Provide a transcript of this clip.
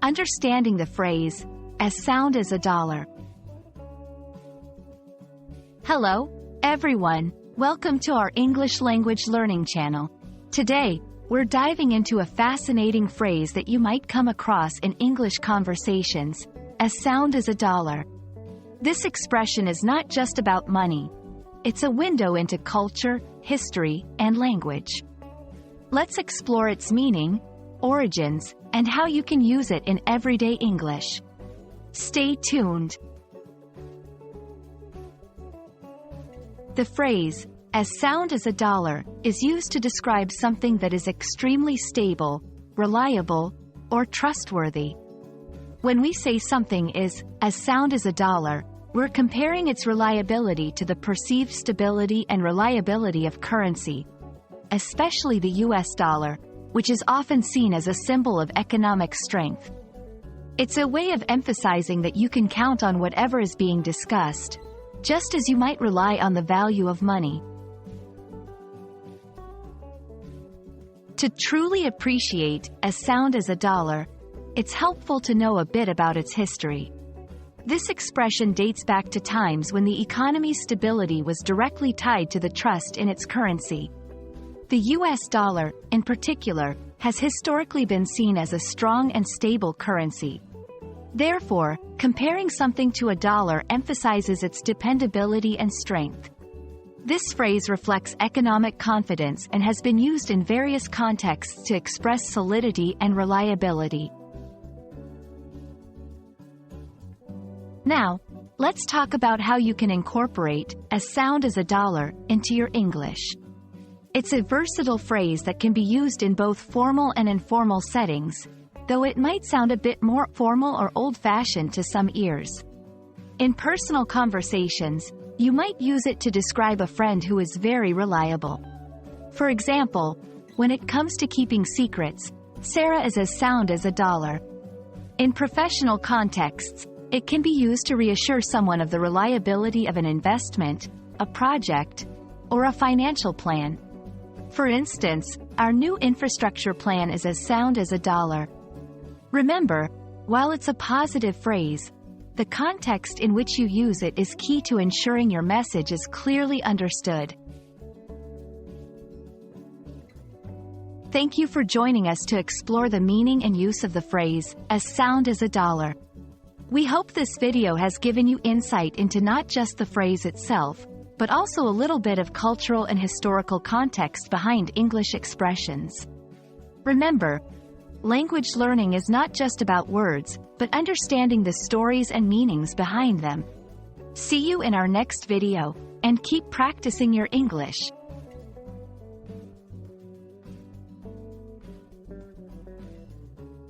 Understanding the phrase, as sound as a dollar. Hello, everyone. Welcome to our English language learning channel. Today, we're diving into a fascinating phrase that you might come across in English conversations, as sound as a dollar. This expression is not just about money. It's a window into culture, history, and language. Let's explore its meaning, origins, and how you can use it in everyday English. Stay tuned. The phrase, as sound as a dollar, is used to describe something that is extremely stable, reliable, or trustworthy. When we say something is, as sound as a dollar, we're comparing its reliability to the perceived stability and reliability of currency, especially the US dollar, which is often seen as a symbol of economic strength. It's a way of emphasizing that you can count on whatever is being discussed, just as you might rely on the value of money. To truly appreciate as sound as a dollar, it's helpful to know a bit about its history. This expression dates back to times when the economy's stability was directly tied to the trust in its currency. The US dollar, in particular, has historically been seen as a strong and stable currency. Therefore, comparing something to a dollar emphasizes its dependability and strength. This phrase reflects economic confidence and has been used in various contexts to express solidity and reliability. Now, let's talk about how you can incorporate as sound as a dollar into your English. It's a versatile phrase that can be used in both formal and informal settings, though it might sound a bit more formal or old-fashioned to some ears. In personal conversations, you might use it to describe a friend who is very reliable. For example, when it comes to keeping secrets, Sarah is as sound as a dollar. In professional contexts, it can be used to reassure someone of the reliability of an investment, a project, or a financial plan. For instance, our new infrastructure plan is as sound as a dollar. Remember, while it's a positive phrase, the context in which you use it is key to ensuring your message is clearly understood. Thank you for joining us to explore the meaning and use of the phrase, as sound as a dollar. We hope this video has given you insight into not just the phrase itself, but also a little bit of cultural and historical context behind English expressions. Remember, language learning is not just about words, but understanding the stories and meanings behind them. See you in our next video, and keep practicing your English.